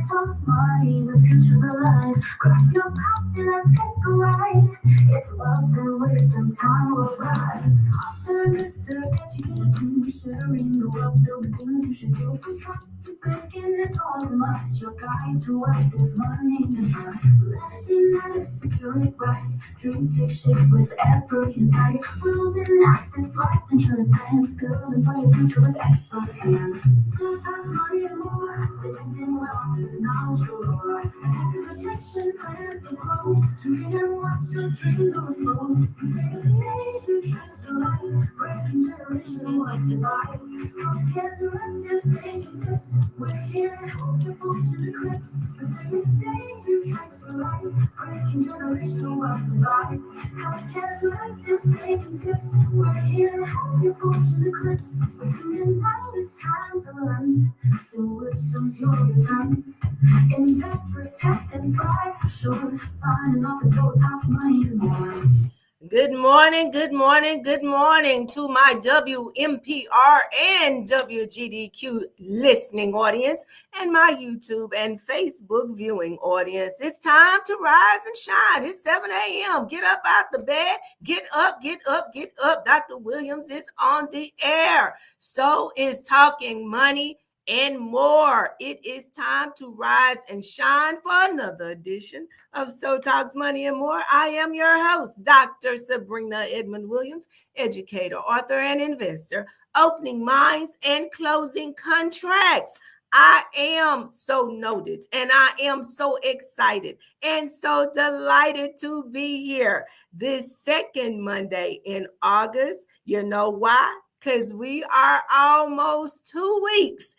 talks money, the future's alive. Grab your coffee, let's take a ride. It's wealth and wisdom, time will rise. Author, Mr. Educator, sharing the wealth, the things you should do from trust to breaking. It's all a must. Your guide to wealth is money and trust. Legacy matters, secure it right. Dreams take shape with every insight. Rules and assets, life insurance plans, building for your future with expert hands. Still fast money and more, blending wealth with knowledge galore. Asset protection, plans to grow, tune in and watch your dreams overflow. From day to day, you trust the life, breaking generational wealth divides. Healthcare directives, banking tips, we're here to help your fortune eclipse. From day to day, you trust the life, breaking generational wealth divides. Healthcare directives, banking tips, we're here to help your fortune eclipse. So tune in now, it's time to run. So wisdom's your return. Invest, protect, and thrive for sure. Signing off is your top money and more. Good morning, good morning, good morning to my WMPR and WGDQ listening audience and my YouTube and Facebook viewing audience. It's time to rise and shine. It's 7 a.m. Get up out the bed. Get up, get up, get up. Dr. Williams is on the air. So is Talking Money and more. It is time to rise and shine for another edition of So Talks Money and More. I am your host, Dr. Sabrina Edmond Williams, educator, author, and investor, opening minds and closing contracts. I am so noted and I am so excited and so delighted to be here this second Monday in August. You know why? Because we are almost 2 weeks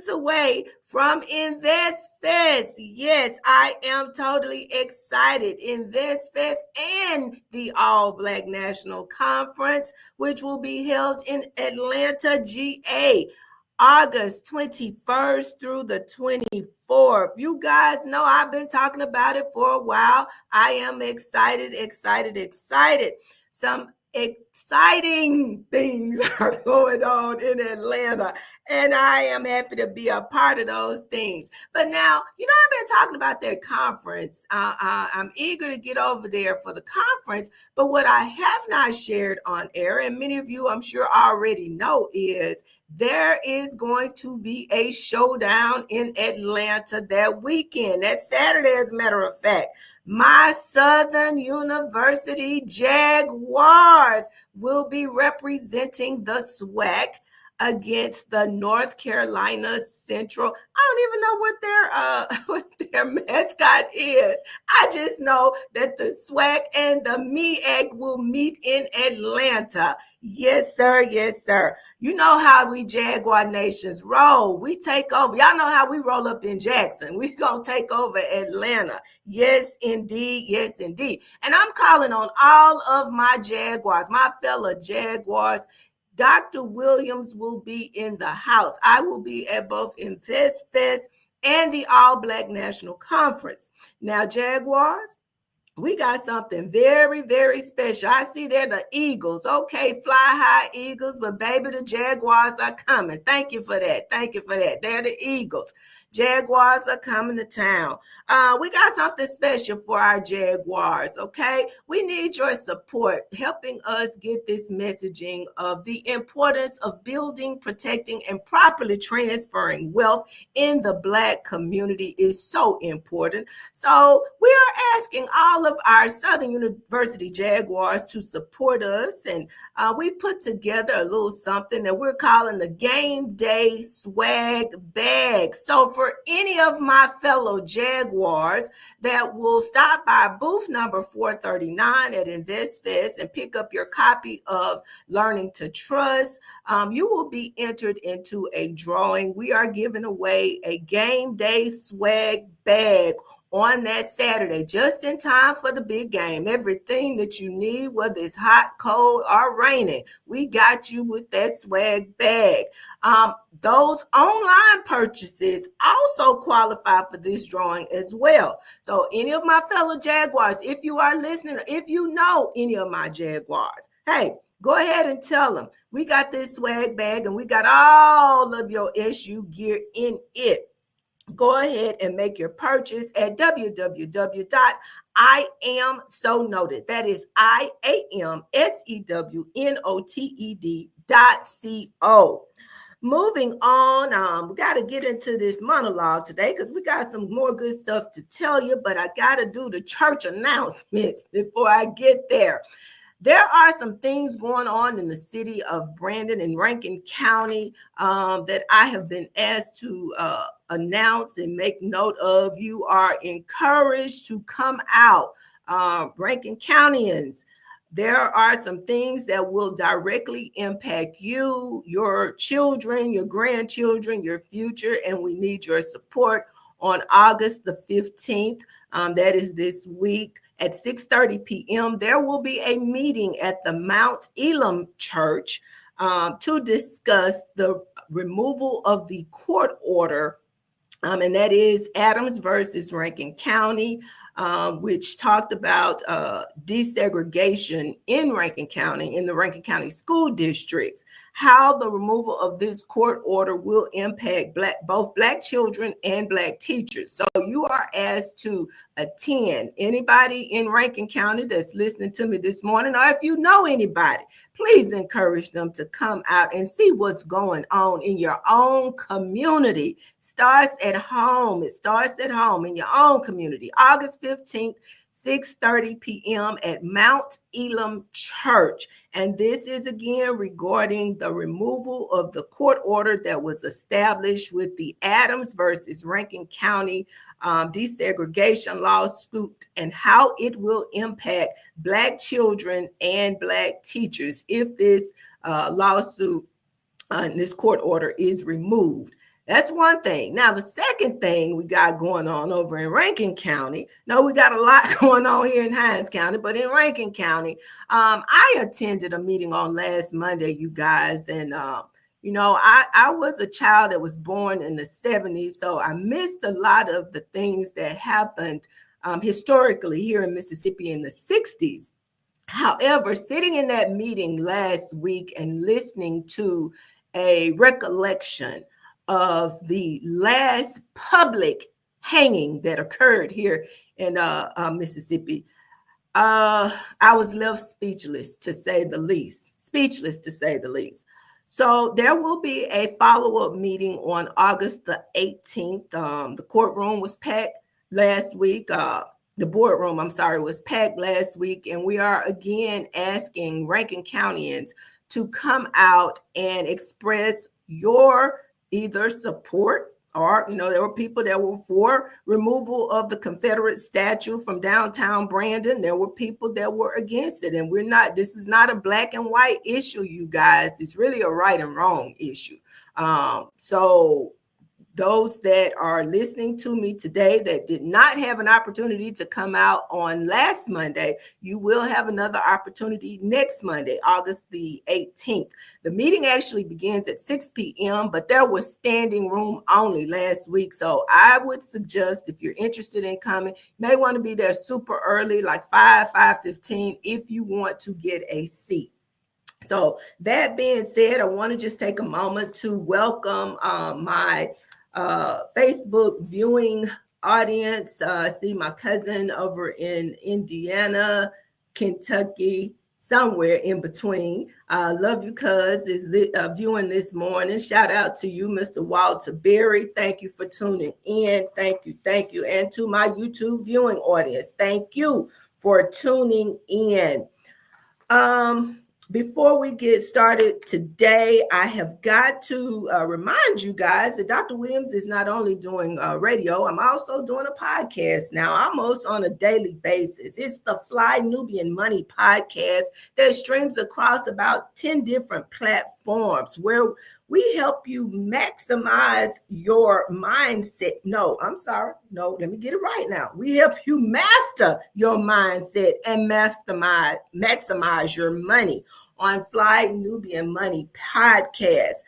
away from Invest Fest. Yes, I am totally excited. Invest Fest and the All Black National Conference, which will be held in Atlanta, GA. August 21st through the 24th. You guys know I've been talking about it for a while. I am excited. Some exciting things are going on in Atlanta, and I am happy to be a part of those things. But now, I've been talking about that conference. I'm eager to get over there for the conference, but what I have not shared on air, and many of you I'm sure already know, is there is going to be a showdown in Atlanta that weekend, that Saturday, as a matter of fact. My Southern University Jaguars will be representing the SWAC against the North Carolina Central. I don't even know what their mascot is. I just know that the SWAC and the MEAC will meet in Atlanta. Yes, sir. Yes, sir. You know how we Jaguar Nations roll. We take over. Y'all know how we roll up in Jackson. We gonna take over Atlanta. Yes, indeed. Yes, indeed. And I'm calling on all of my Jaguars, my fellow Jaguars. Dr. Williams will be in the house. I will be at both Invest Fest and the All Black National Conference. Now, Jaguars, we got something very, very special. I see they're the Eagles. Okay, fly high Eagles, but baby, the Jaguars are coming. Thank you for that. They're the Eagles. Jaguars are coming to town. We got something special for our Jaguars, okay? We need your support helping us get this messaging of the importance of building, protecting, and properly transferring wealth in the Black community is so important. So we are asking all of our Southern University Jaguars to support us, and we put together a little something that we're calling the Game Day Swag Bag. So for any of my fellow Jaguars that will stop by booth number 439 at Invest Fest and pick up your copy of Learning to Trust, you will be entered into a drawing. We are giving away a Game Day Swag Bag on that Saturday, just in time for the big game. Everything that you need, whether it's hot, cold, or raining, we got you with that swag bag. Those online purchases also qualify for this drawing as well. So any of my fellow Jaguars, if you are listening, or if you know any of my Jaguars, hey, go ahead and tell them we got this swag bag and we got all of your SU gear in it. go ahead and make your purchase at www.IamSoNoted. That is IamSEWNOTED.co. Moving on, we got to get into this monologue today because we got some more good stuff to tell you, but I got to do the church announcements before I get there. There are some things going on in the city of Brandon and Rankin County that I have been asked to announce and make note of. You are encouraged to come out, Rankin Countyans. There are some things that will directly impact you, your children, your grandchildren, your future, and we need your support on August the 15th. That is this week at 6:30 p.m. There will be a meeting at the Mount Elam Church to discuss the removal of the court order, and that is Adams versus Rankin County, which talked about desegregation in Rankin County, in the Rankin County school districts, how the removal of this court order will impact both Black children and Black teachers. So you are asked to attend. Anybody in Rankin County that's listening to me this morning, or if you know anybody, please encourage them to come out and see what's going on in your own community. Starts at home. It starts at home in your own community. August 15th, 6:30 p.m. at Mount Elam Church. And this is again regarding the removal of the court order that was established with the Adams versus Rankin County desegregation lawsuit and how it will impact Black children and Black teachers if this lawsuit and this court order is removed. That's one thing. Now, the second thing we got going on over in Rankin County, no, we got a lot going on here in Hinds County, but in Rankin County, I attended a meeting on last Monday, you guys, and I was a child that was born in the 70s, so I missed a lot of the things that happened historically here in Mississippi in the 60s. However, sitting in that meeting last week and listening to a recollection of the last public hanging that occurred here in Mississippi, I was left speechless, to say the least. So there will be a follow-up meeting on August the 18th. The courtroom was packed last week. The boardroom, was packed last week. And we are again asking Rankin Countyans to come out and express your either support or, there were people that were for removal of the Confederate statue from downtown Brandon. There were people that were against it. And this is not a black and white issue, you guys. It's really a right and wrong issue. So those that are listening to me today that did not have an opportunity to come out on last Monday, you will have another opportunity next Monday, August the 18th. The meeting actually begins at 6 p.m., but there was standing room only last week. So I would suggest, if you're interested in coming, you may want to be there super early, like 5:15, if you want to get a seat. So that being said, I want to just take a moment to welcome my Facebook viewing audience. I see my cousin over in Indiana, Kentucky, somewhere in between. Love you, cuz, is viewing this morning. Shout out to you, Mr. Walter Berry. Thank you for tuning in. Thank you. And to my YouTube viewing audience, thank you for tuning in. Before we get started today, I have got to remind you guys that Dr. Williams is not only doing radio, I'm also doing a podcast now, almost on a daily basis. It's the Fly Nubian Money podcast that streams across about 10 different platforms where we help you maximize your mindset. No, let me get it right now. We help you master your mindset and maximize your money on Fly Nubian Money podcast.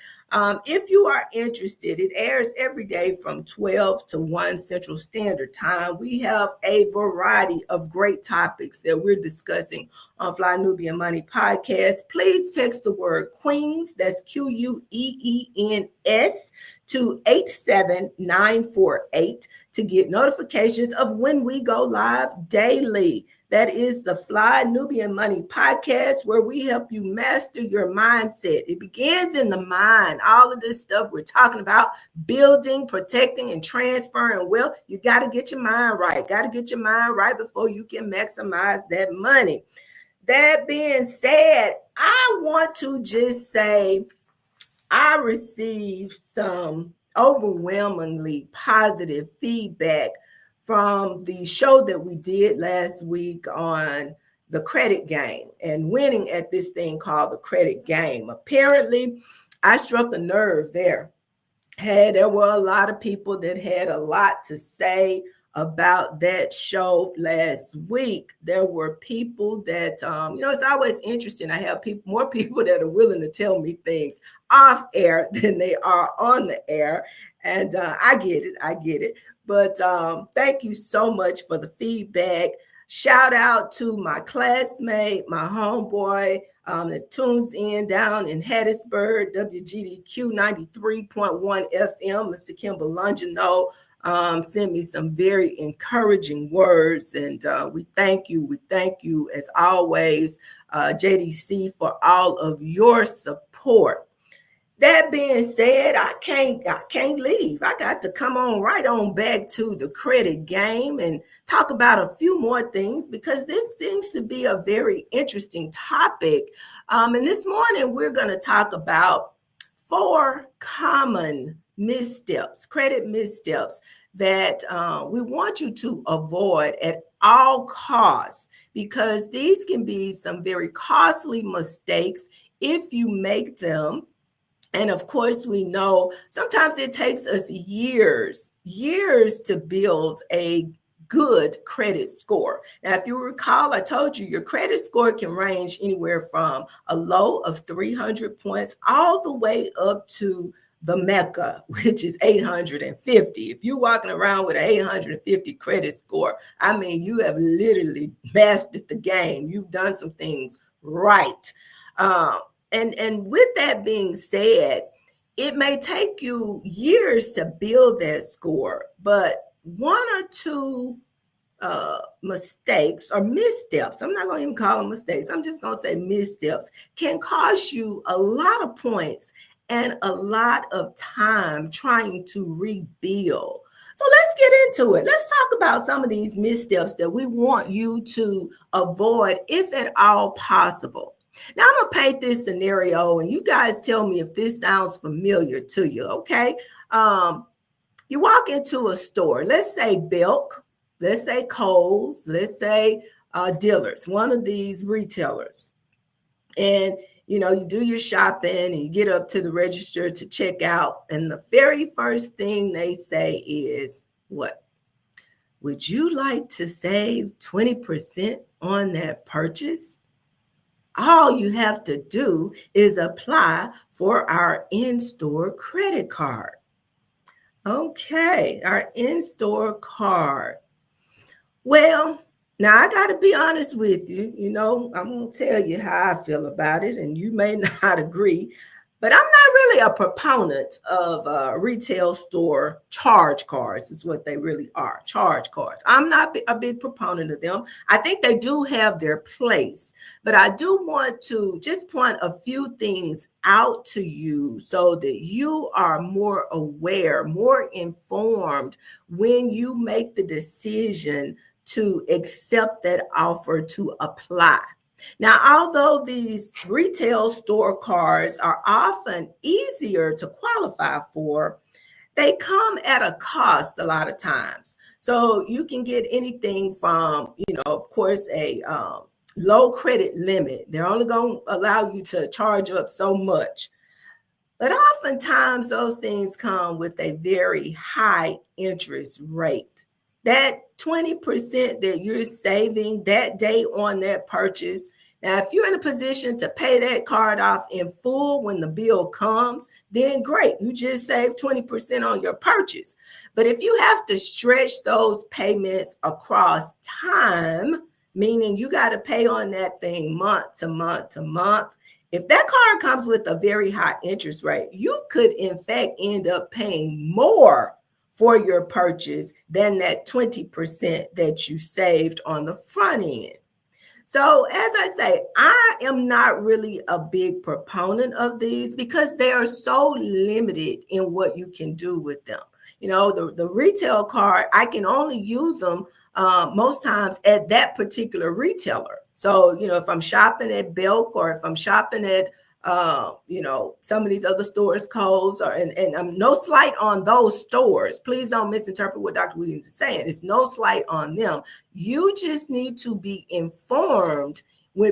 If you are interested, it airs every day from 12 to 1 Central Standard Time. We have a variety of great topics that we're discussing on Fly Nubian Money podcast. Please text the word Queens, that's Queens, to 87948 to get notifications of when we go live daily. That is the Fly Nubian Money podcast, where we help you master your mindset. It begins in the mind. All of this stuff we're talking about, building, protecting, and transferring wealth, you got to get your mind right. Got to get your mind right before you can maximize that money. That being said, I want to just say, I received some overwhelmingly positive feedback from the show that we did last week on the credit game and winning at this thing called the credit game. Apparently, I struck a nerve there. There were a lot of people that had a lot to say about that show last week. There were people that, it's always interesting. I have more people that are willing to tell me things off air than they are on the air. And I get it. But thank you so much for the feedback. Shout out to my classmate, my homeboy that tunes in down in Hattiesburg, WGDQ 93.1 FM, Mr. Kimball Longino. Sent me some very encouraging words, and we thank you. We thank you as always, JDC, for all of your support. That being said, I can't leave. I got to come on right on back to the credit game and talk about a few more things, because this seems to be a very interesting topic. And this morning we're going to talk about 4 common missteps, credit missteps that we want you to avoid at all costs, because these can be some very costly mistakes if you make them. And of course, we know sometimes it takes us years to build a good credit score. Now, if you recall, I told you your credit score can range anywhere from a low of 300 points all the way up to the Mecca, which is 850. If you're walking around with an 850 credit score, I mean, you have literally mastered the game. You've done some things right. And with that being said, it may take you years to build that score, but 1 or 2 mistakes or missteps, I'm not going to even call them mistakes, I'm just going to say missteps, can cost you a lot of points and a lot of time trying to rebuild. So let's get into it. Let's talk about some of these missteps that we want you to avoid if at all possible. Now, I'm going to paint this scenario, and you guys tell me if this sounds familiar to you, okay? You walk into a store, let's say Belk, let's say Kohl's, let's say Dillard's, one of these retailers. And, you do your shopping and you get up to the register to check out. And the very first thing they say is, what? Would you like to save 20% on that purchase? All you have to do is apply for our in-store credit card. Okay, our in-store card. Well, now I got to be honest with you. I'm going to tell you how I feel about it, and you may not agree, but I'm not really a proponent of retail store charge cards, is what they really are, charge cards. I'm not a big proponent of them. I think they do have their place, but I do want to just point a few things out to you so that you are more aware, more informed when you make the decision to accept that offer to apply. Now, although these retail store cards are often easier to qualify for, they come at a cost a lot of times. So you can get anything from, of course, a low credit limit. They're only going to allow you to charge up so much. But oftentimes those things come with a very high interest rate. That 20% that you're saving that day on that purchase. Now, if you're in a position to pay that card off in full when the bill comes, then great. You just saved 20% on your purchase. But if you have to stretch those payments across time, meaning you got to pay on that thing month to month to month, if that card comes with a very high interest rate, you could in fact end up paying more for your purchase than that 20% that you saved on the front end. So, as I say, I am not really a big proponent of these because they are so limited in what you can do with them. The retail card, I can only use them most times at that particular retailer. So, if I'm shopping at Belk or if I'm shopping at some of these other stores, Kohl's, and I'm no slight on those stores. Please don't misinterpret what Dr. Williams is saying. It's no slight on them. You just need to be informed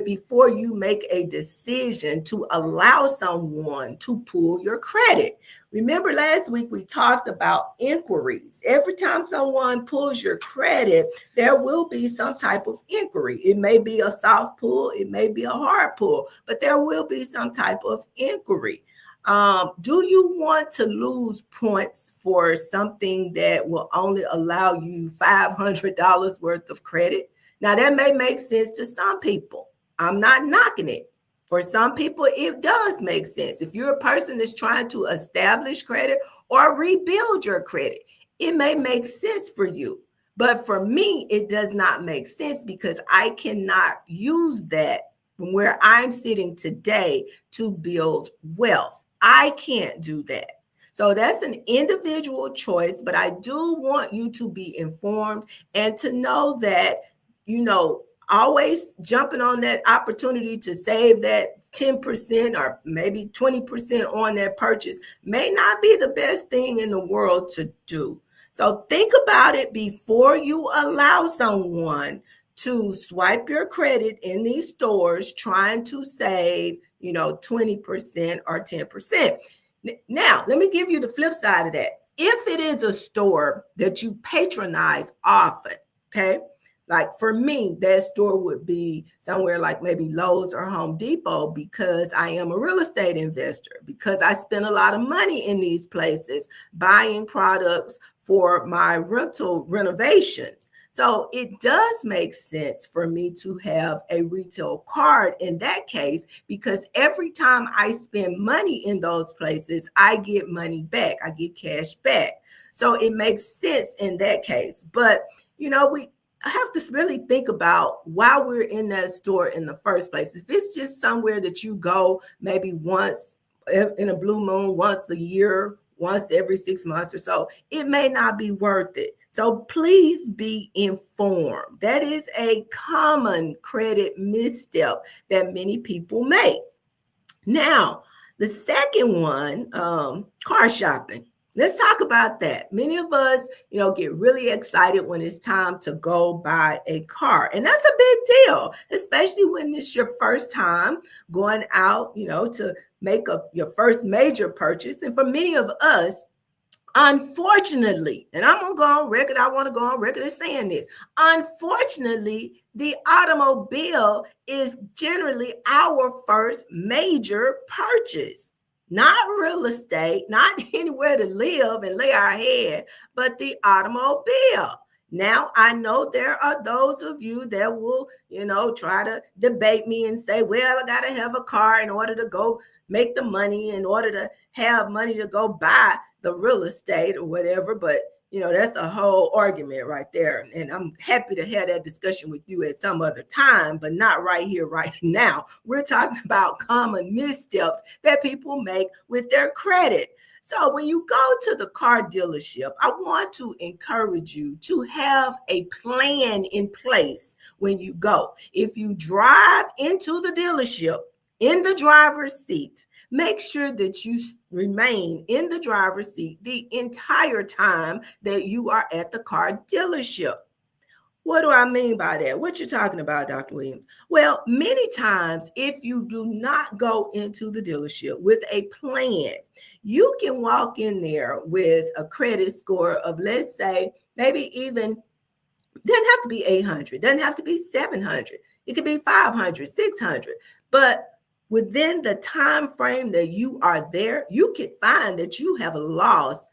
before you make a decision to allow someone to pull your credit. Remember last week we talked about inquiries. Every time someone pulls your credit, there will be some type of inquiry. It may be a soft pull, it may be a hard pull, but there will be some type of inquiry. Do you want to lose points for something that will only allow you $500 worth of credit? Now, that may make sense to some people. I'm not knocking it. For some people, it does make sense. If you're a person that's trying to establish credit or rebuild your credit, it may make sense for you. But for me, it does not make sense because I cannot use that from where I'm sitting today to build wealth. I can't do that. So that's an individual choice, but I do want you to be informed and to know that, always jumping on that opportunity to save that 10% or maybe 20% on that purchase may not be the best thing in the world to do. So think about it before you allow someone to swipe your credit in these stores trying to save, 20% or 10%. Now, let me give you the flip side of that. If it is a store that you patronize often, okay? Like for me, that store would be somewhere like maybe Lowe's or Home Depot because I am a real estate investor, because I spend a lot of money in these places buying products for my rental renovations. So it does make sense for me to have a retail card in that case, because every time I spend money in those places, I get money back. I get cash back. So it makes sense in that case. But, we have to really think about why we're in that store in the first place. If it's just somewhere that you go maybe once in a blue moon, once a year, once every 6 months or so, it may not be worth it. So please be informed. That is a common credit misstep that many people make. Now, the second one, car shopping. Let's talk about that. Many of us, get really excited when it's time to go buy a car. And that's a big deal, especially when it's your first time going out, to make your first major purchase. And for many of us, unfortunately, and I'm going to go on record, I want to go on record as saying this. Unfortunately, the automobile is generally our first major purchase. Not real estate, not anywhere to live and lay our head, but the automobile. Now, I know there are those of you that will, try to debate me and say, well, I got to have a car in order to go make the money, in order to have money to go buy the real estate or whatever. But that's a whole argument right there. And I'm happy to have that discussion with you at some other time, but not right here, right now. We're talking about common missteps that people make with their credit. So when you go to the car dealership, I want to encourage you to have a plan in place when you go. If you drive into the dealership in the driver's seat, make sure that you remain in the driver's seat the entire time that you are at the car dealership. What do I mean by that? What you talking about, Dr. Williams? Well, many times, if you do not go into the dealership with a plan, you can walk in there with a credit score of, let's say, maybe even, doesn't have to be 800, doesn't have to be 700. It could be 500, 600. But within the time frame that you are there, you can find that you have lost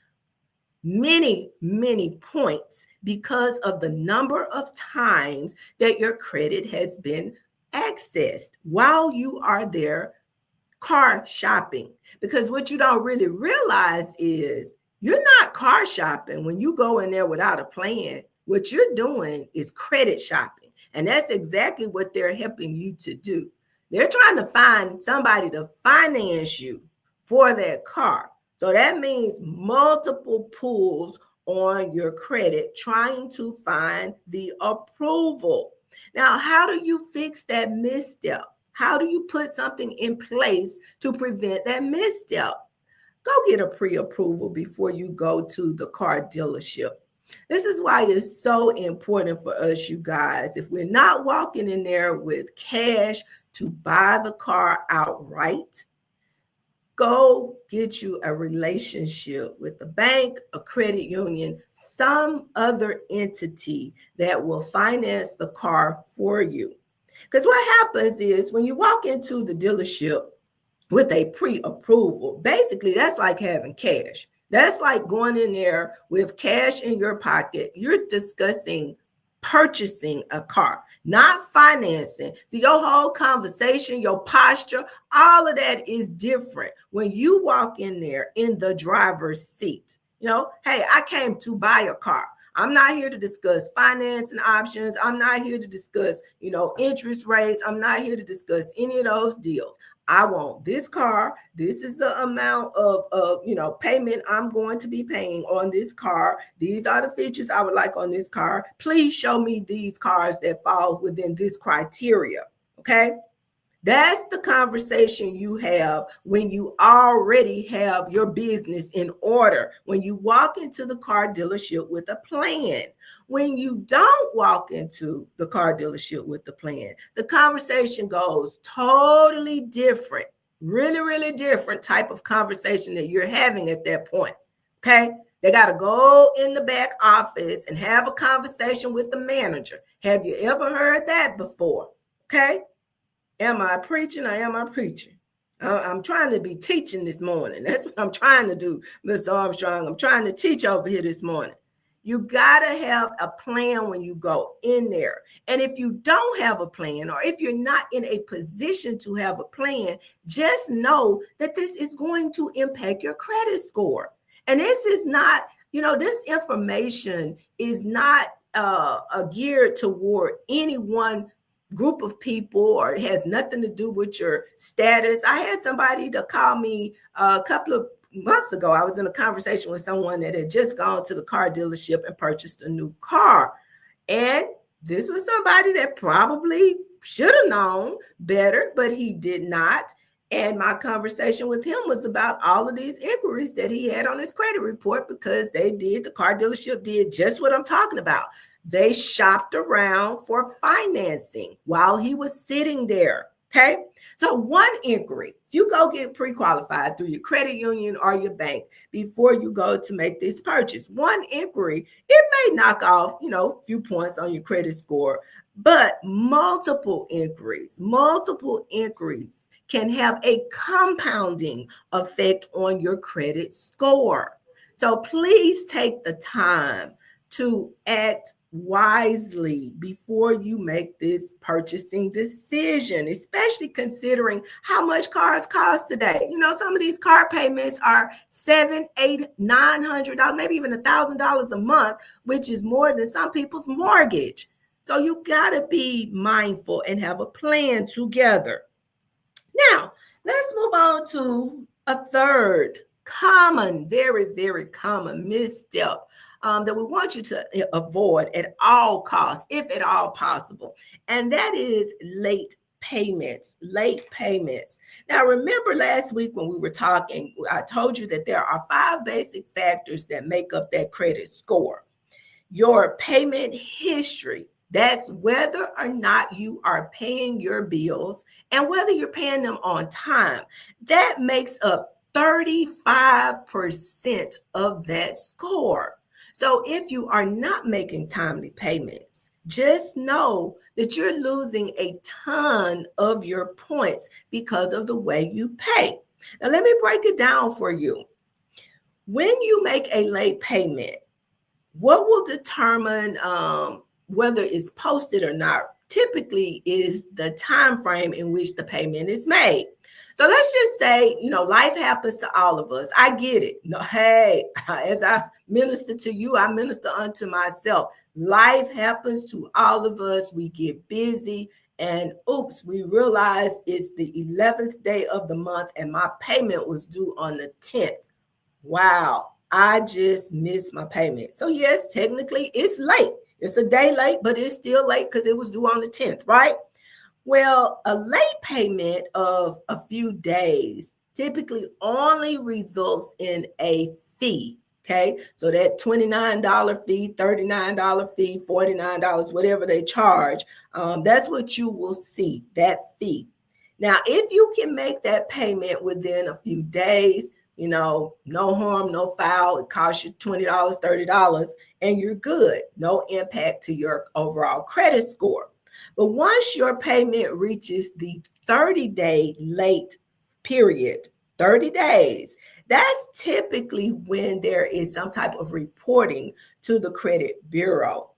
many, many points because of the number of times that your credit has been accessed while you are there car shopping. Because what you don't really realize is you're not car shopping when you go in there without a plan. What you're doing is credit shopping. And that's exactly what they're helping you to do. They're trying to find somebody to finance you for that car. So that means multiple pulls on your credit, trying to find the approval. Now, how do you fix that misstep? How do you put something in place to prevent that misstep? Go get a pre-approval before you go to the car dealership. This is why it's so important for us, you guys. If we're not walking in there with cash to buy the car outright, go get you a relationship with a bank, a credit union, some other entity that will finance the car for you. Because what happens is when you walk into the dealership with a pre-approval, basically that's like having cash. That's like going in there with cash in your pocket. You're discussing purchasing a car, not financing. So your whole conversation, your posture, all of that is different when you walk in there in the driver's seat. You know, hey, I came to buy a car. I'm not here to discuss financing options. I'm not here to discuss, interest rates. I'm not here to discuss any of those deals. I want this car. This is the amount of payment I'm going to be paying on this car. These are the features I would like on this car. Please show me these cars that fall within this criteria. Okay. That's the conversation you have when you already have your business in order, when you walk into the car dealership with a plan. When you don't walk into the car dealership with the plan, the conversation goes totally different, really, really different type of conversation that you're having at that point. Okay. They got to go in the back office and have a conversation with the manager. Have you ever heard that before? Okay. Am I preaching or am I preaching? I'm trying to be teaching this morning. That's what I'm trying to do, Mr. Armstrong. I'm trying to teach over here this morning. You got to have a plan when you go in there. And if you don't have a plan, or if you're not in a position to have a plan, just know that this is going to impact your credit score. And this is not, this information is not geared toward any one group of people, or it has nothing to do with your status. I had somebody to call me a couple of months ago. I was in a conversation with someone that had just gone to the car dealership and purchased a new car. And this was somebody that probably should have known better, but he did not. And my conversation with him was about all of these inquiries that he had on his credit report, because the car dealership did just what I'm talking about. They shopped around for financing while he was sitting there. Okay. So one inquiry, if you go get pre-qualified through your credit union or your bank before you go to make this purchase, one inquiry, it may knock off, a few points on your credit score, but multiple inquiries can have a compounding effect on your credit score. So please take the time to act wisely before you make this purchasing decision, especially considering how much cars cost today. Some of these car payments are $700, $800, $900, maybe even $1,000 a month, which is more than some people's mortgage. So you got to be mindful and have a plan together. Now, let's move on to a third common, very, very common misstep that we want you to avoid at all costs, if at all possible. And that is late payments. Now, remember last week when we were talking, I told you that there are 5 basic factors that make up that credit score. Your payment history. That's whether or not you are paying your bills and whether you're paying them on time. That makes up 35% of that score. So if you are not making timely payments, just know that you're losing a ton of your points because of the way you pay. Now, let me break it down for you. When you make a late payment, what will determine whether it's posted or not typically is the time frame in which the payment is made. So let's just say, life happens to all of us. I get it. No, hey, as I minister to you, I minister unto myself. Life happens to all of us. We get busy, and oops, we realize it's the 11th day of the month and my payment was due on the 10th. Wow, I just missed my payment. So yes, technically it's late. It's a day late, but it's still late because it was due on the 10th, right? Well, a late payment of a few days typically only results in a fee. Okay, so that $29 fee, $39 fee, $49, whatever they charge, that's what you will see, that fee. Now, if you can make that payment within a few days, no harm, no foul. It costs you $20, $30, and you're good. No impact to your overall credit score. But once your payment reaches the 30-day late period, 30 days, that's typically when there is some type of reporting to the credit bureau.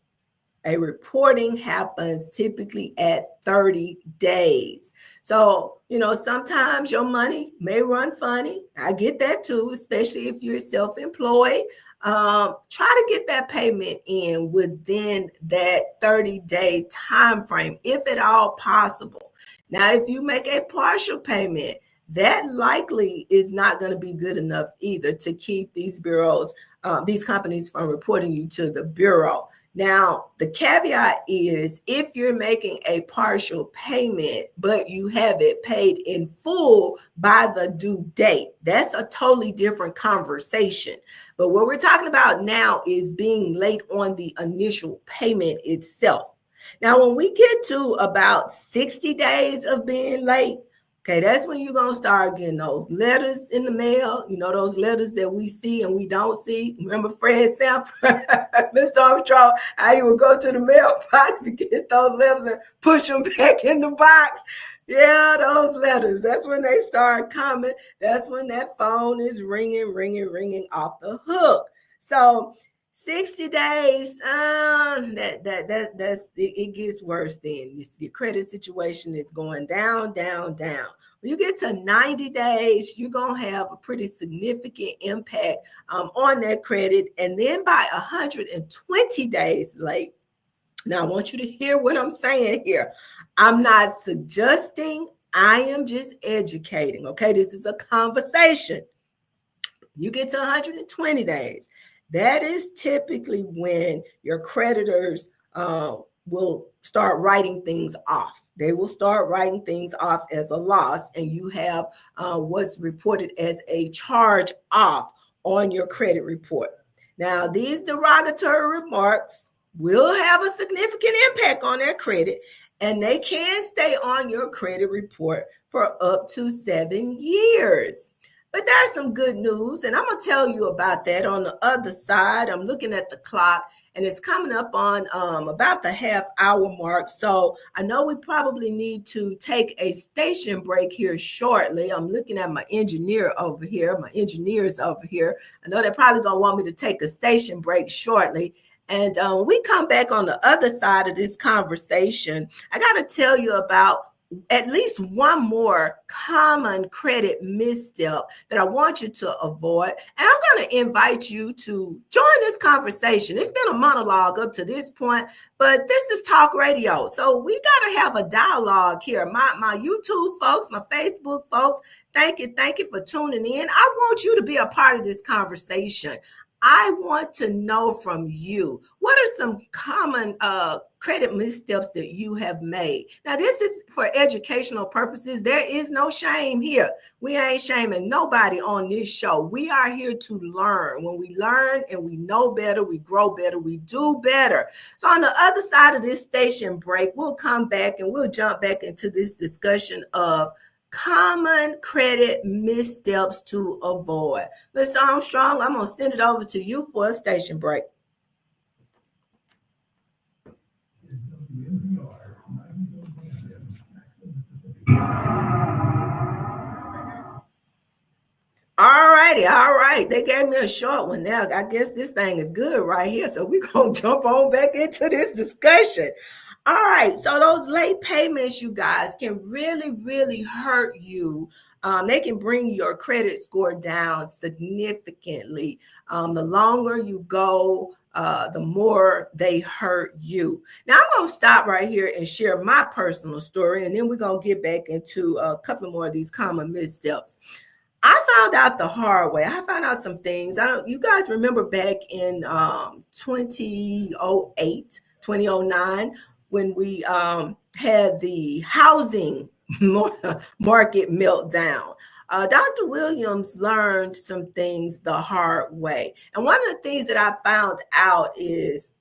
A reporting happens typically at 30 days. So, sometimes your money may run funny. I get that too, especially if you're self-employed. Try to get that payment in within that 30-day time frame, if at all possible. Now, if you make a partial payment, that likely is not going to be good enough either to keep these these companies from reporting you to the bureau. Now, the caveat is if you're making a partial payment, but you have it paid in full by the due date, that's a totally different conversation. But what we're talking about now is being late on the initial payment itself. Now, when we get to about 60 days of being late, okay, that's when you're going to start getting those letters in the mail, those letters that we see and we don't see. Remember Fred Sanford, Mr. Armstrong, how you would go to the mailbox and get those letters and push them back in the box. Yeah, those letters. That's when they start coming. That's when that phone is ringing off the hook. So 60 days, it gets worse then. Your credit situation is going down. When you get to 90 days, you're going to have a pretty significant impact on that credit. And then by 120 days late, now I want you to hear what I'm saying here. I'm not suggesting, I am just educating, okay? This is a conversation. You get to 120 days. That is typically when your creditors will start writing things off. They will start writing things off as a loss, and you have what's reported as a charge off on your credit report. Now, these derogatory remarks will have a significant impact on their credit, and they can stay on your credit report for up to 7 years. But there's some good news, and I'm going to tell you about that on the other side. I'm looking at the clock, and it's coming up on about the half-hour mark. So I know we probably need to take a station break here shortly. I'm looking at my engineers over here. I know they're probably going to want me to take a station break shortly. And when we come back on the other side of this conversation, I got to tell you about at least one more common credit misstep that I want you to avoid. And I'm going to invite you to join this conversation. It's been a monologue up to this point, but this is talk radio. So we got to have a dialogue here. My YouTube folks, my Facebook folks, thank you for tuning in. I want you to be a part of this conversation. I want to know from you, what are some common credit missteps that you have made? Now, this is for educational purposes. There is no shame here. We ain't shaming nobody on this show. We are here to learn. When we learn and we know better, we grow better, we do better. So on the other side of this station break, we'll come back and we'll jump back into this discussion of common credit missteps to avoid. Mr. Armstrong, I'm going to send it over to you for a station break. All right. They gave me a short one now. I guess this thing is good right here. So we're going to jump on back into this discussion. All right, so those late payments, you guys, can really, really hurt you. They can bring your credit score down significantly. The longer you go, the more they hurt you. Now, I'm going to stop right here and share my personal story, and then we're going to get back into a couple more of these common missteps. I found out the hard way. I found out some things. I don't. You guys remember back in 2008, 2009, when we had the housing market meltdown. Dr. Williams learned some things the hard way. And one of the things that I found out is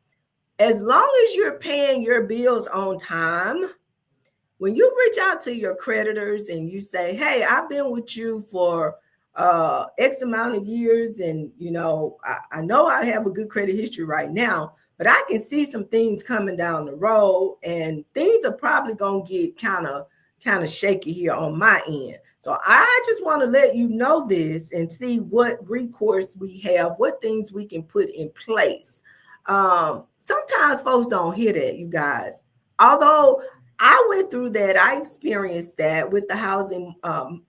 as long as you're paying your bills on time, when you reach out to your creditors and you say, hey, I've been with you for X amount of years, and I know I have a good credit history right now, but I can see some things coming down the road, and things are probably gonna get kind of shaky here on my end. So I just want to let you know this and see what recourse we have, what things we can put in place. Sometimes folks don't hear that, you guys. Although I went through that. I experienced that with the housing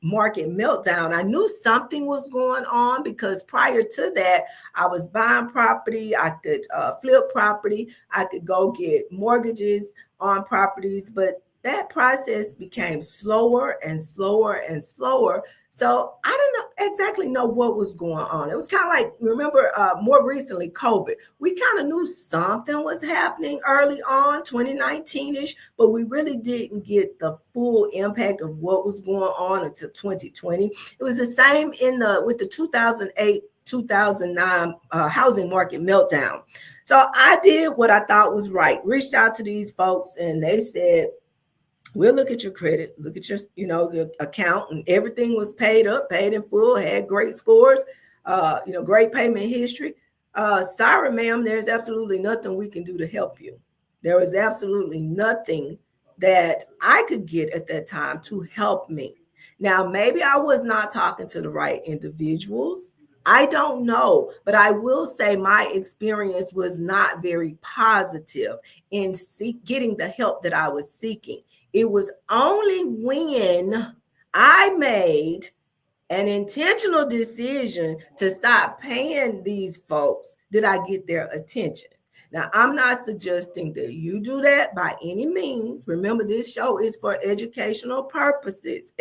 market meltdown. I knew something was going on because prior to that, I was buying property. I could flip property. I could go get mortgages on properties, but that process became slower and slower and slower. So I didn't exactly know what was going on. It was kind of like, remember, more recently, COVID. We kind of knew something was happening early on, 2019-ish, but we really didn't get the full impact of what was going on until 2020. It was the same with the 2008, 2009 housing market meltdown. So I did what I thought was right, reached out to these folks, and they said, we'll look at your credit, look at your account, and everything was paid up, paid in full, had great scores, great payment history. Sorry, ma'am, there's absolutely nothing we can do to help you. There was absolutely nothing that I could get at that time to help me. Now, maybe I was not talking to the right individuals. I don't know, but I will say my experience was not very positive in getting the help that I was seeking. It was only when I made an intentional decision to stop paying these folks did I get their attention. Now, I'm not suggesting that you do that by any means. Remember, this show is for educational purposes.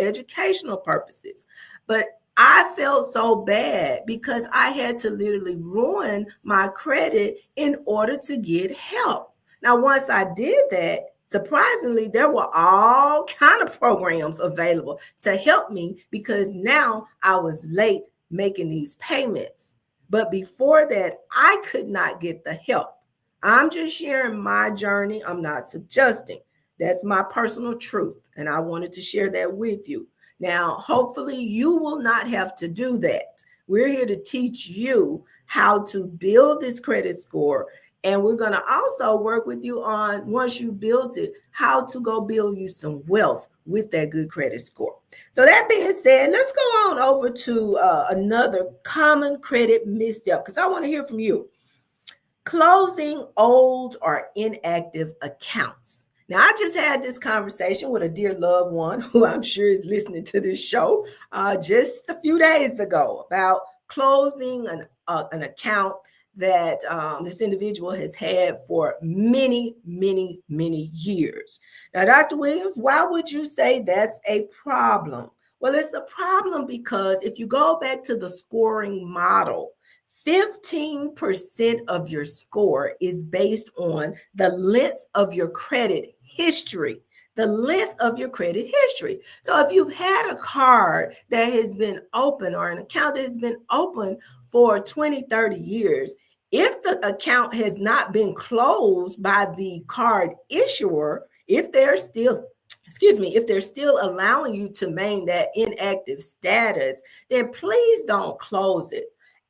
But I felt so bad because I had to literally ruin my credit in order to get help. Now, once I did that, surprisingly, there were all kind of programs available to help me because now I was late making these payments. But before that, I could not get the help. I'm just sharing my journey. I'm not suggesting. That's my personal truth. And I wanted to share that with you. Now, hopefully you will not have to do that. We're here to teach you how to build this credit score. And we're going to also work with you on, once you've built it, how to go build you some wealth with that good credit score. So that being said, let's go on over to another common credit misstep, because I want to hear from you. Closing old or inactive accounts. Now, I just had this conversation with a dear loved one who I'm sure is listening to this show just a few days ago about closing an account that this individual has had for many, many, many years. Now, Dr. Williams, why would you say that's a problem? Well, it's a problem because if you go back to the scoring model, 15% of your score is based on the length of your credit history. The length of your credit history. So if you've had a card that has been open or an account that has been open for 20, 30 years, if the account has not been closed by the card issuer, if they're still allowing you to maintain that inactive status, then please don't close it.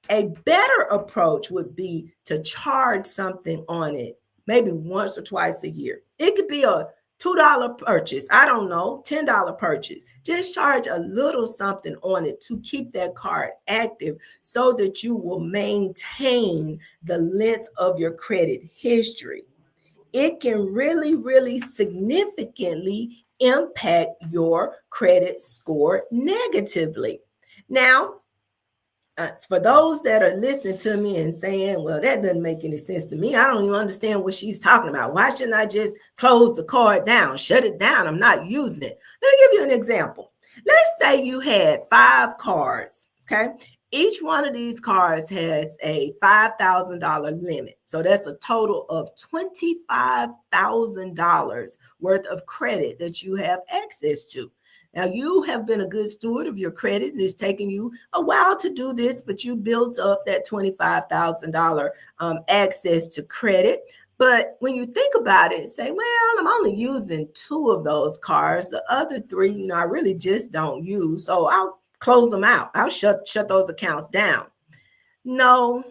A better approach would be to charge something on it, maybe once or twice a year. It could be a $2 purchase. I don't know, $10 purchase. Just charge a little something on it to keep that card active so that you will maintain the length of your credit history. it can really, really significantly impact your credit score negatively. Now, for those that are listening to me and saying, well, that doesn't make any sense to me. I don't even understand what she's talking about. Why shouldn't I just close the card down, shut it down? I'm not using it. Let me give you an example. Let's say you had 5 cards, okay? Each one of these cards has a $5,000 limit. So that's a total of $25,000 worth of credit that you have access to. Now, you have been a good steward of your credit, and it's taken you a while to do this, but you built up that $25,000 access to credit. But when you think about it, say, well, I'm only using 2 of those cards. The other 3, I really just don't use. So I'll close them out. I'll shut those accounts down. No,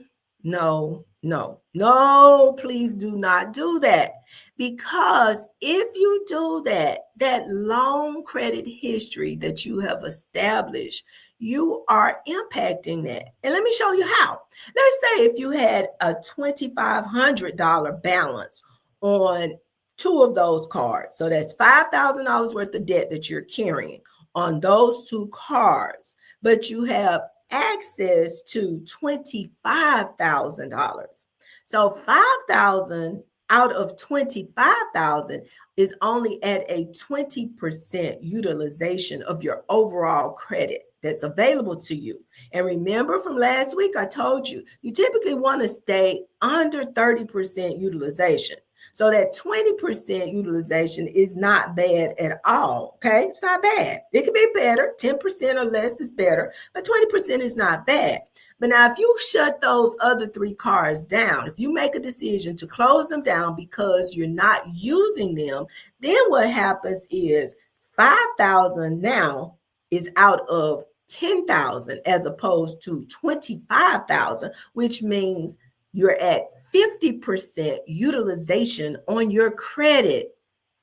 no, no, no, please do not do that. Because if you do that, that long credit history that you have established, you are impacting that. And let me show you how. Let's say if you had a $2,500 balance on 2 of those cards. So that's $5,000 worth of debt that you're carrying on those 2 cards, but you have access to $25,000. So 5,000 out of 25,000 is only at a 20% utilization of your overall credit that's available to you. And remember from last week, I told you, you typically want to stay under 30% utilization. So that 20% utilization is not bad at all, okay? It's not bad. It could be better. 10% or less is better, but 20% is not bad. But now if you shut those other 3 cards down, if you make a decision to close them down because you're not using them, then what happens is 5,000 now is out of 10,000 as opposed to 25,000, which means you're at 50% utilization on your credit.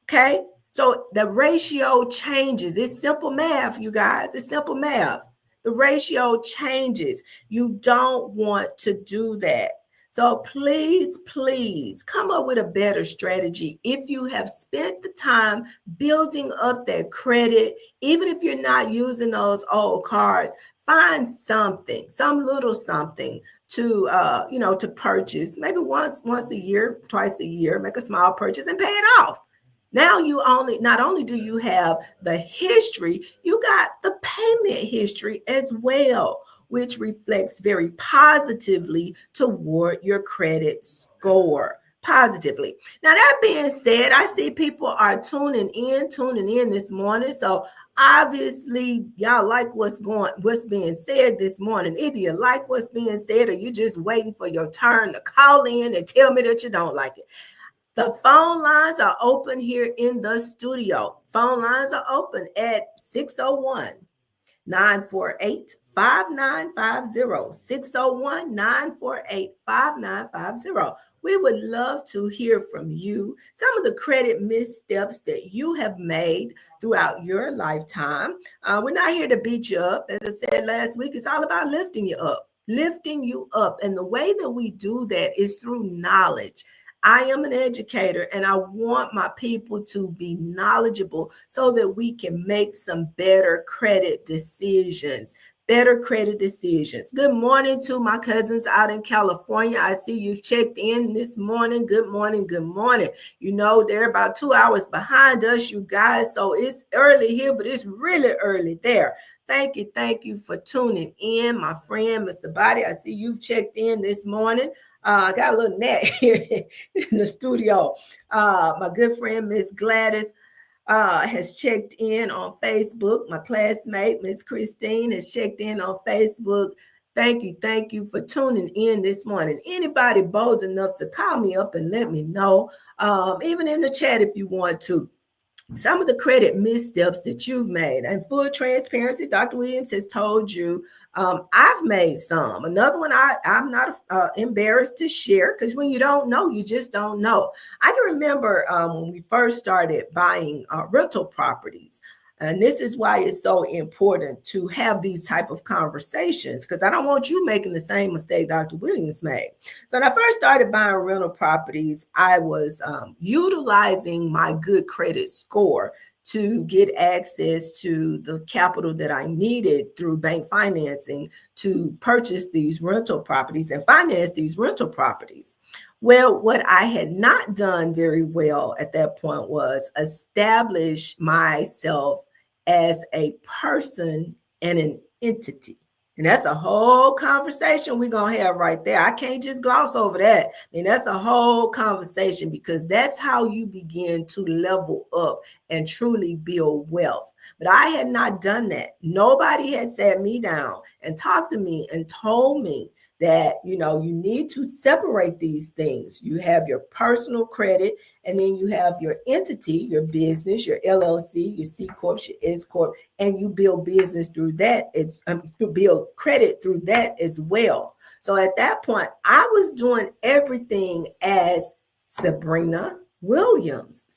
Okay. So the ratio changes. It's simple math, you guys. It's simple math. The ratio changes. You don't want to do that. So please, please come up with a better strategy. If you have spent the time building up that credit, even if you're not using those old cards, find something, some little something to to purchase, maybe once a year, twice a year, make a small purchase and pay it off. Now you not only do you have the history, you got the payment history as well, which reflects very positively toward your credit score. Positively. Now, that being said, I see people are tuning in this morning. So obviously y'all like what's being said this morning. Either you like what's being said or you're just waiting for your turn to call in and tell me that you don't like it. The phone lines are open here in the studio. Phone lines are open at 601-948-5950. 601-948-5950. We would love to hear from you some of the credit missteps that you have made throughout your lifetime. We're not here to beat you up. As I said last week, it's all about lifting you up. And the way that we do that is through knowledge. I am an educator and I want my people to be knowledgeable so that we can make some better credit decisions. Good morning to my cousins out in California. I see you've checked in this morning. Good morning. You know, they're about 2 hours behind us, you guys. So it's early here, but it's really early there. Thank you for tuning in, my friend, Mr. Body. I see you've checked in this morning. I got a little net here in the studio. My good friend, Miss Gladys, has checked in on Facebook. My classmate, Miss Christine, has checked in on Facebook. Thank you for tuning in this morning. Anybody bold enough to call me up and let me know, even in the chat if you want to, some of the credit missteps that you've made. And full transparency, Dr. Williams has told you I've made some. Another one I'm not embarrassed to share, because when you don't know, you just don't know. I can remember when we first started buying rental properties. And this is why it's so important to have these type of conversations, because I don't want you making the same mistake Dr. Williams made. So when I first started buying rental properties, I was utilizing my good credit score to get access to the capital that I needed through bank financing to purchase these rental properties and finance these rental properties. Well, what I had not done very well at that point was establish myself as a person and an entity. And that's a whole conversation we're going to have right there. I can't just gloss over that. I mean, that's a whole conversation, because that's how you begin to level up and truly build wealth. But I had not done that. Nobody had sat me down and talked to me and told me that, you need to separate these things. You have your personal credit, and then you have your entity, your business, your LLC, your C Corp, your S Corp, and you build business through that. You build credit through that as well. So at that point, I was doing everything as Sabrina Williams.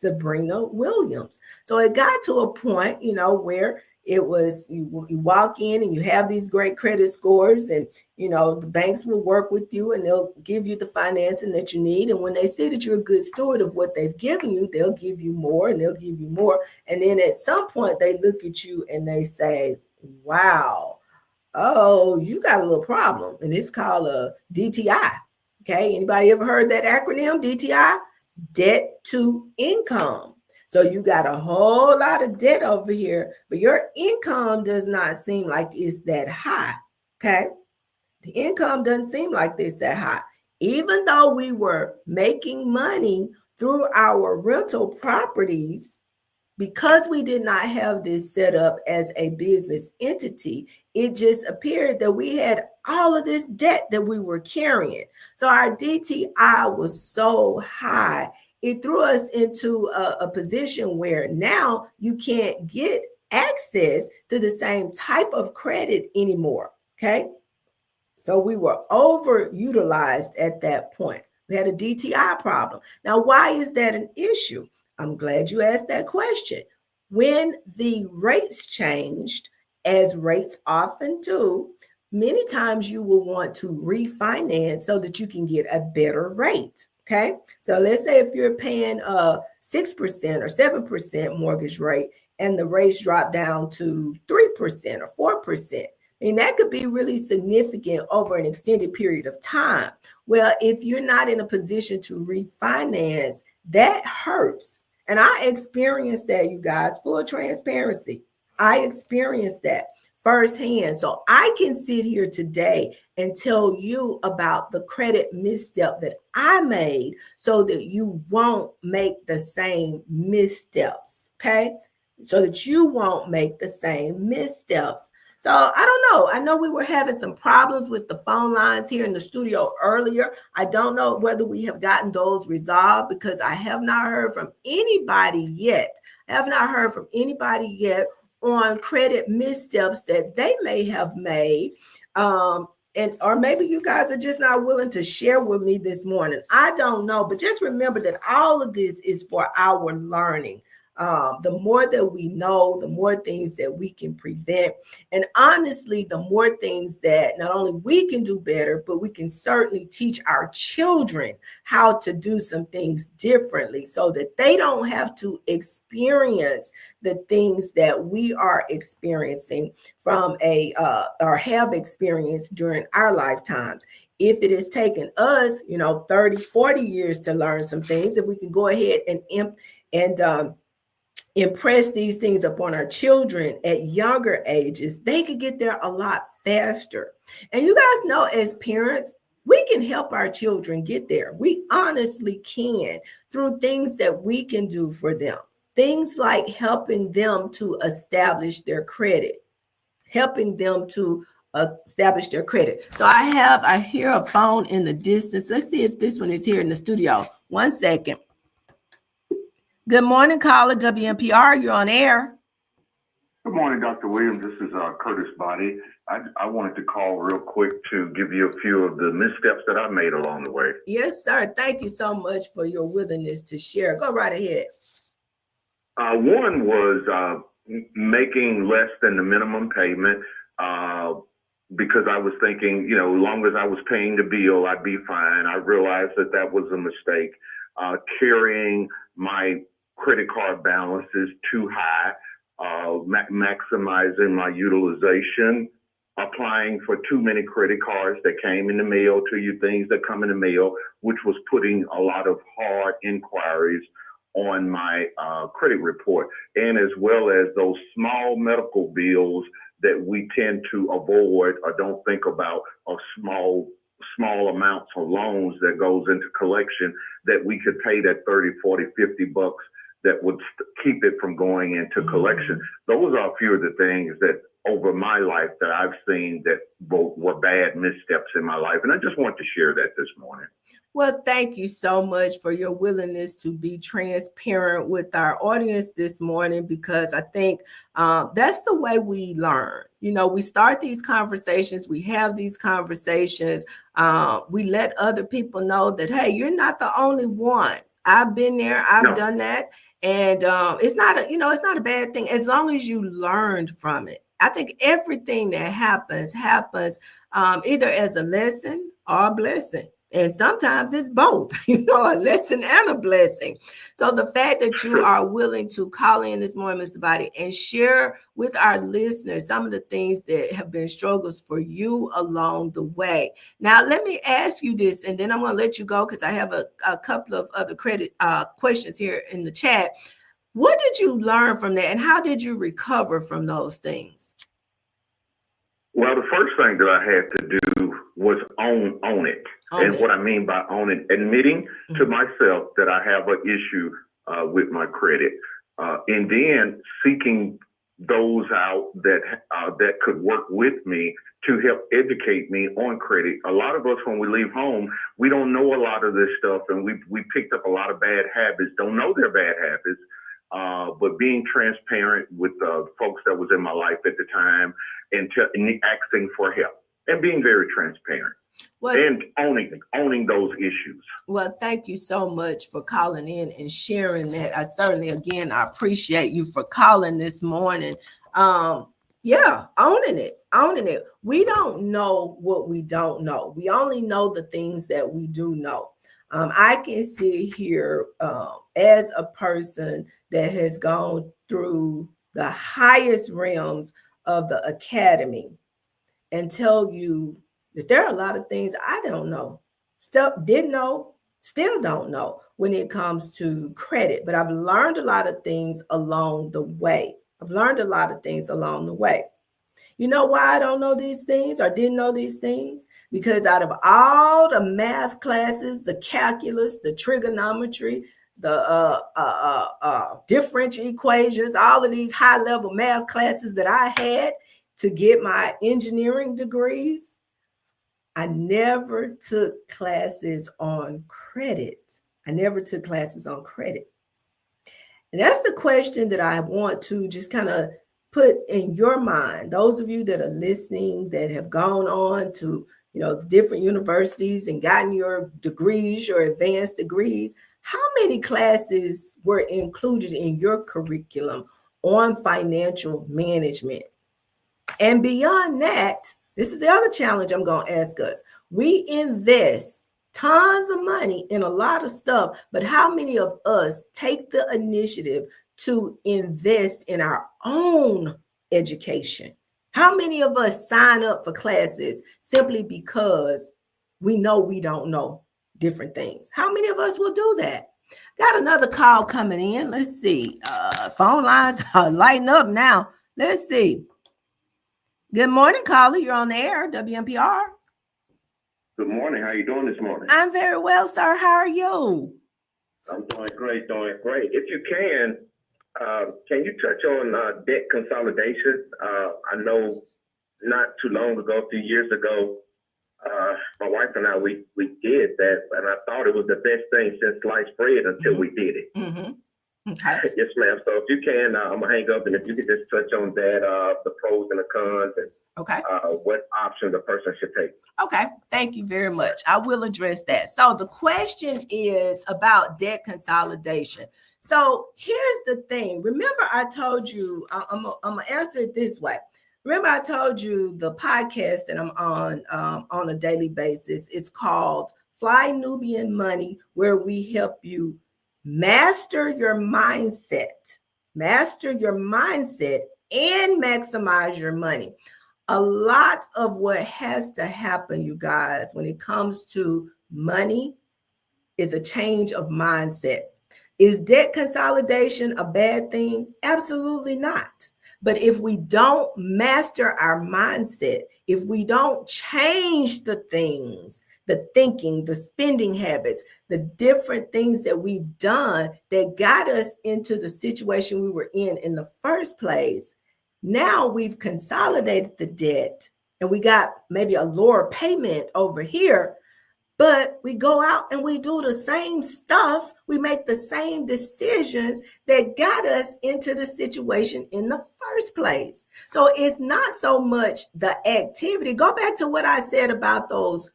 So it got to a point, where it was you walk in and you have these great credit scores, and the banks will work with you and they'll give you the financing that you need. And when they see that you're a good steward of what they've given you, they'll give you more and they'll give you more. And then at some point they look at you and they say, wow, oh, you got a little problem. And it's called a DTI. Okay. Anybody ever heard that acronym, DTI? Debt to income. So you got a whole lot of debt over here, but your income does not seem like it's that high. Okay. The income doesn't seem like it's that high. Even though we were making money through our rental properties, because we did not have this set up as a business entity, it just appeared that we had all of this debt that we were carrying. So our DTI was so high, it threw us into a position where now you can't get access to the same type of credit anymore. Okay. So we were overutilized at that point. We had a DTI problem. Now, why is that an issue? I'm glad you asked that question. When the rates changed, as rates often do, many times you will want to refinance so that you can get a better rate. Okay. So let's say if you're paying a 6% or 7% mortgage rate and the rates drop down to 3% or 4%. And that could be really significant over an extended period of time. Well, if you're not in a position to refinance, that hurts. And I experienced that, you guys, full transparency. I experienced that firsthand. So I can sit here today and tell you about the credit misstep that I made so that you won't make the same missteps, okay? So that you won't make the same missteps. So I don't know. I know we were having some problems with the phone lines here in the studio earlier. I don't know whether we have gotten those resolved, because I have not heard from anybody yet. On credit missteps that they may have made. Or maybe you guys are just not willing to share with me this morning. I don't know. But just remember that all of this is for our learning. The more that we know, the more things that we can prevent. And honestly, the more things that not only we can do better, but we can certainly teach our children how to do some things differently so that they don't have to experience the things that we are experiencing from or have experienced during our lifetimes. If it has taken us, 30, 40 years to learn some things, if we can go ahead and impress these things upon our children at younger ages, they could get there a lot faster. And you guys know, as parents, we can help our children get there. We honestly can, through things that we can do for them. Things like helping them to establish their credit. So I hear a phone in the distance. Let's see if this one is here in the studio. 1 second. Good morning, caller, WNPR. You're on air. Good morning, Dr. Williams. This is Curtis Body. I wanted to call real quick to give you a few of the missteps that I made along the way. Yes, sir. Thank you so much for your willingness to share. Go right ahead. One was making less than the minimum payment, because I was thinking, as long as I was paying the bill, I'd be fine. I realized that was a mistake. Carrying my credit card balances too high, maximizing my utilization, applying for too many credit cards that came in the mail to you, things that come in the mail, which was putting a lot of hard inquiries on my credit report, and as well as those small medical bills that we tend to avoid or don't think about, or small amounts of loans that goes into collection that we could pay that 30, 40, 50 bucks that would keep it from going into collection. Those are a few of the things that over my life that I've seen that were bad missteps in my life. And I just want to share that this morning. Well, thank you so much for your willingness to be transparent with our audience this morning, because I think that's the way we learn. We start these conversations, we have these conversations, we let other people know that, hey, you're not the only one. I've been there, I've done that. And it's not a bad thing as long as you learned from it. I think everything that happens either as a lesson or a blessing. And sometimes it's both, a lesson and a blessing. So the fact that you are willing to call in this morning, Mr. Body, and share with our listeners some of the things that have been struggles for you along the way. Now, let me ask you this, and then I'm going to let you go because I have a couple of other questions here in the chat. What did you learn from that, and how did you recover from those things? Well, the first thing that I had to do was own it. And what I mean by own it, admitting to myself that I have an issue with my credit, and then seeking those out that could work with me to help educate me on credit. A lot of us, when we leave home, we don't know a lot of this stuff, and we picked up a lot of bad habits, don't know they're bad habits, but being transparent with folks that was in my life at the time, and asking for help and being very transparent. And owning those issues. Well, thank you so much for calling in and sharing that. I appreciate you for calling this morning. Owning it. We don't know what we don't know. We only know the things that we do know. I can sit here as a person that has gone through the highest realms of the academy and tell you that there are a lot of things I don't know, didn't know, still don't know when it comes to credit. But I've learned a lot of things along the way. You know why I don't know these things or didn't know these things? Because out of all the math classes, the calculus, the trigonometry, the differential equations, all of these high-level math classes that I had to get my engineering degrees, I never took classes on credit. And that's the question that I want to just kind of put in your mind. Those of you that are listening, that have gone on to, different universities and gotten your degrees, your advanced degrees, how many classes were included in your curriculum on financial management? And beyond that, this is the other challenge I'm going to ask us. We invest tons of money in a lot of stuff, but how many of us take the initiative to invest in our own education? How many of us sign up for classes simply because we know we don't know different things? How many of us will do that? Got another call coming in. Let's see. Phone lines are lighting up now. Let's see. Good morning, caller. You're on the air, WMPR. Good morning. How are you doing this morning? I'm very well, sir. How are you? I'm doing great. If you can you touch on debt consolidation? I know not too long ago, a few years ago, my wife and I, we did that, and I thought it was the best thing since sliced bread until we did it. Okay. Yes, ma'am. So if you can, I'm gonna hang up, and if you could just touch on that, the pros and the cons, and Okay. what options a person should take. Okay, thank you very much. I will address that. So the question is about debt consolidation. So here's the thing. Remember, I told you, I'm gonna answer it this way. Remember, I told you the podcast that I'm on a daily basis. It's called Fly Nubian Money, where we help you master your mindset, and maximize your money. A lot of what has to happen, you guys, when it comes to money is a change of mindset. Is debt consolidation a bad thing? Absolutely not. But if we don't master our mindset, if we don't change the things, the thinking, the spending habits, the different things that we've done that got us into the situation we were in the first place, now we've consolidated the debt and we got maybe a lower payment over here, but we go out and we do the same stuff. We make the same decisions that got us into the situation in the first place. So it's not so much the activity. Go back to what I said about those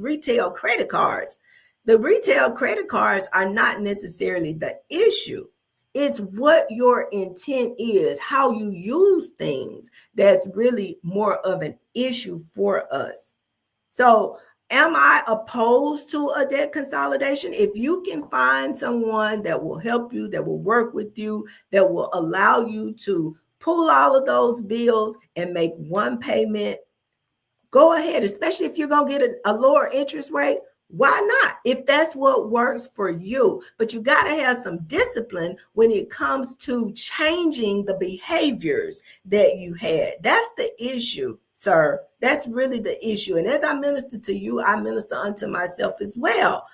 retail credit cards. The retail credit cards are not necessarily the issue. It's what your intent is, how you use things, that's really more of an issue for us. So am I opposed to a debt consolidation? If you can find someone that will help you, that will work with you, that will allow you to pull all of those bills and make one payment, go ahead, especially if you're going to get a lower interest rate. Why not? If that's what works for you. But you got to have some discipline when it comes to changing the behaviors that you had. That's the issue, sir. That's really the issue. And as I minister to you, I minister unto myself as well.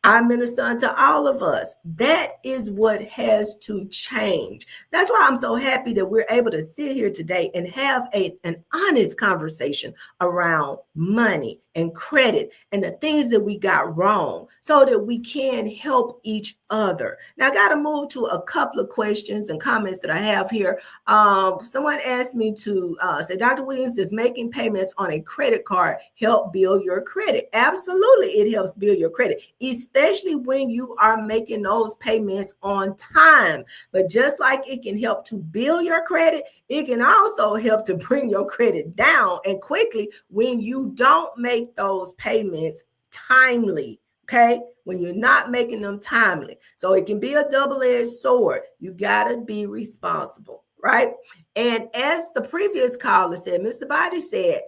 I minister unto all of us. That is what has to change. That's why I'm so happy that we're able to sit here today and have an honest conversation around money and credit and the things that we got wrong so that we can help each other. Now, I got to move to a couple of questions and comments that I have here. Someone asked me to say, Dr. Williams, does making payments on a credit card help build your credit? Absolutely, it helps build your credit, especially when you are making those payments on time. But just like it can help to build your credit, it can also help to bring your credit down and quickly when you don't make those payments timely. Okay, when you're not making them timely. So it can be a double-edged sword. You got to be responsible, right? And as the previous caller said, Mr. Body said,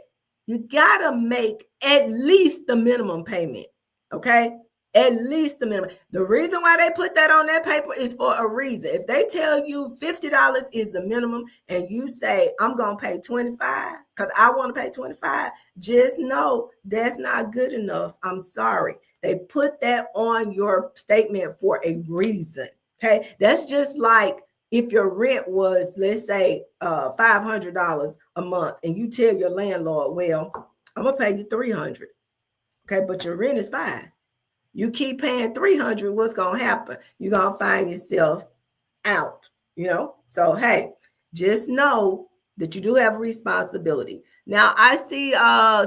you got to make at least the minimum payment, okay? At least the minimum. The reason why they put that on that paper is for a reason. If they tell you $50 is the minimum and you say, I'm going to pay $25 because I want to pay $25, just know that's not good enough. I'm sorry. They put that on your statement for a reason, okay? That's just like if your rent was, let's say, $500 a month and you tell your landlord, well, I'm going to pay you $300, okay? But your rent is $500. You keep paying $300, what's going to happen? You're going to find yourself out, So, hey, just know that you do have a responsibility. Now, I see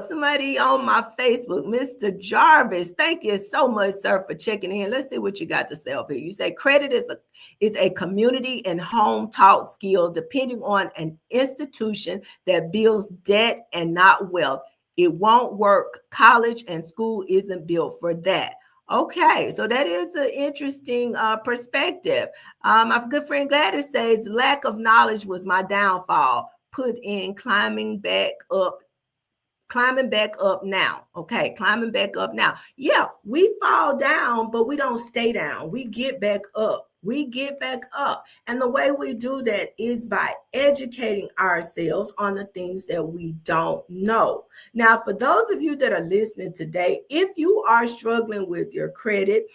somebody on my Facebook, Mr. Jarvis. Thank you so much, sir, for checking in. Let's see what you got to say up here. You say credit is a community and home taught skill depending on an institution that builds debt and not wealth. It won't work. College and school isn't built for that. Okay, so that is an interesting perspective. My good friend Gladys says, lack of knowledge was my downfall. Put in climbing back up now. Okay, climbing back up now. Yeah, we fall down, but we don't stay down. We get back up. And the way we do that is by educating ourselves on the things that we don't know. Now, for those of you that are listening today, if you are struggling with your credit,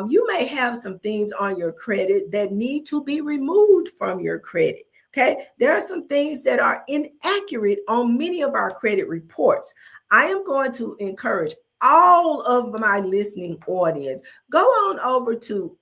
you may have some things on your credit that need to be removed from your credit. Okay, there are some things that are inaccurate on many of our credit reports. I am going to encourage all of my listening audience, go on over to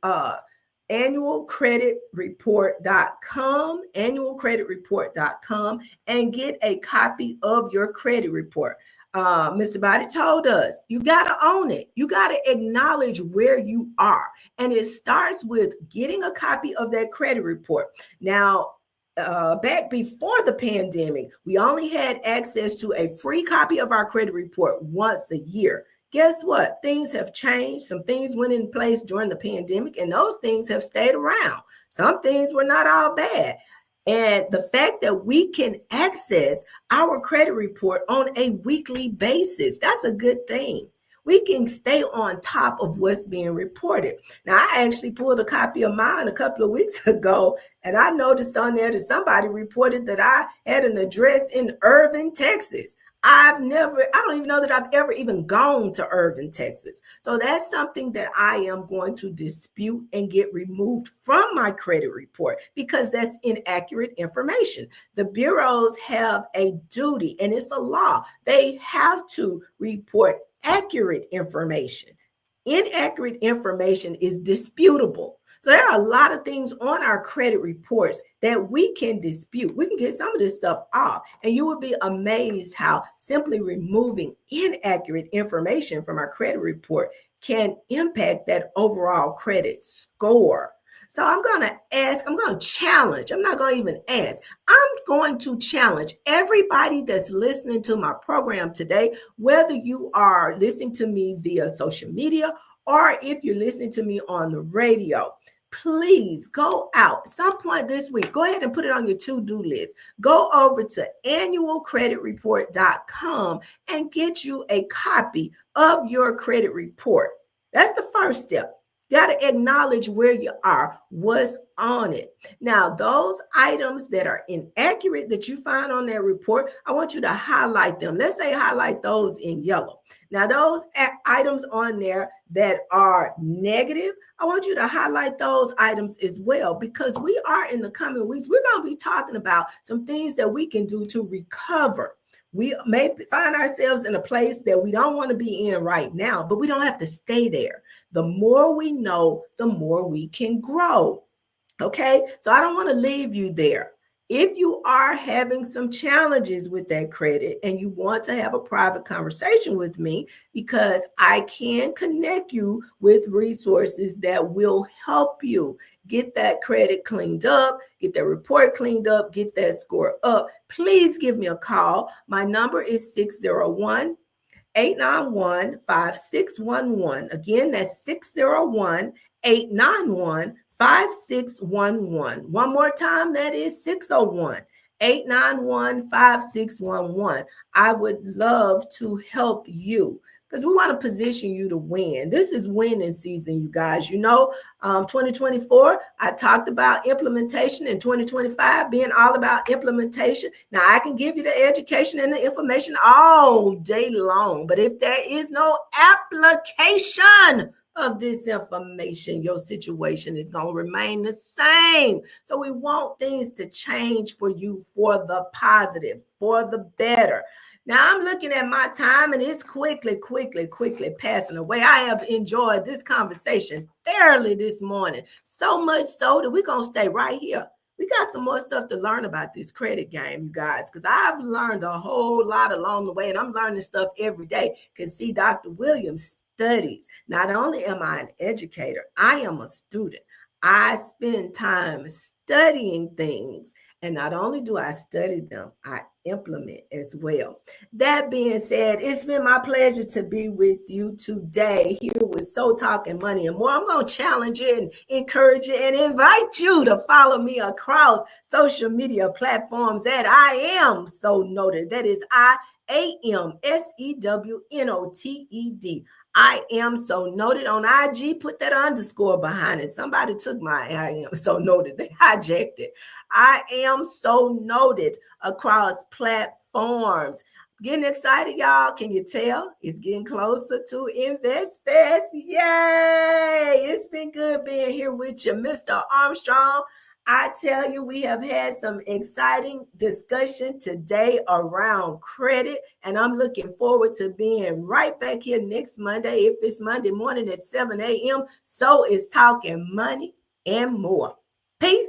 annualcreditreport.com, and get a copy of your credit report. Mr. Body told us you got to own it. You got to acknowledge where you are. And it starts with getting a copy of that credit report. Now, back before the pandemic, we only had access to a free copy of our credit report once a year. Guess what? Things have changed. Some things went in place during the pandemic, and those things have stayed around. Some things were not all bad. And the fact that we can access our credit report on a weekly basis, that's a good thing. We can stay on top of what's being reported. Now, I actually pulled a copy of mine a couple of weeks ago, and I noticed on there that somebody reported that I had an address in Irving, Texas. I don't even know that I've ever even gone to Irving, Texas. So that's something that I am going to dispute and get removed from my credit report because that's inaccurate information. The bureaus have a duty, and it's a law. They have to report accurate information. Inaccurate information is disputable. So there are a lot of things on our credit reports that we can dispute. We can get some of this stuff off, and you will be amazed how simply removing inaccurate information from our credit report can impact that overall credit score. So I'm going to challenge. I'm not going to even ask. I'm going to challenge everybody that's listening to my program today, whether you are listening to me via social media or if you're listening to me on the radio. Please go out at some point this week. Go ahead and put it on your to-do list. Go over to annualcreditreport.com and get you a copy of your credit report. That's the first step. You got to acknowledge where you are, what's on it. Now, those items that are inaccurate that you find on that report, I want you to highlight them. Let's say highlight those in yellow. Now, those items on there that are negative, I want you to highlight those items as well, because we are in the coming weeks, we're going to be talking about some things that we can do to recover. We may find ourselves in a place that we don't want to be in right now, but we don't have to stay there. The more we know, the more we can grow. Okay, so I don't want to leave you there. If you are having some challenges with that credit and you want to have a private conversation with me, because I can connect you with resources that will help you get that credit cleaned up, get that report cleaned up, get that score up, please give me a call. My number is 601-891-5611. Again, that's 601-891-5611. One more time, that is 601-891-5611. I would love to help you because we want to position you to win. This is winning season, you guys. You know, 2024, I talked about implementation, and 2025 being all about implementation. Now, I can give you the education and the information all day long, but if there is no application of this information, your situation is going to remain the same. So we want things to change for you for the positive, for the better. Now I'm looking at my time and it's quickly passing away. I have enjoyed this conversation thoroughly this morning, so much so that we're going to stay right here. We got some more stuff to learn about this credit game, you guys, because I've learned a whole lot along the way, and I'm learning stuff every day. Because see, Dr. Williams studies. Not only am I an educator, I am a student. I spend time studying things, and not only do I study them, I implement as well. That being said, it's been my pleasure to be with you today here with So Talking Money and More. I'm going to challenge you and encourage you and invite you to follow me across social media platforms at I Am So Noted. That is IAMSEWNOTED. I Am So Noted on IG. Put that underscore behind it. Somebody took my I Am So Noted. They hijacked it. I Am So Noted across platforms. Getting excited, y'all. Can you tell? It's getting closer to Invest Fest. Yay! It's been good being here with you, Mr. Armstrong. I tell you, we have had some exciting discussion today around credit, and I'm looking forward to being right back here next Monday. If it's Monday morning at 7 a.m., so is Talking Money and more. Peace.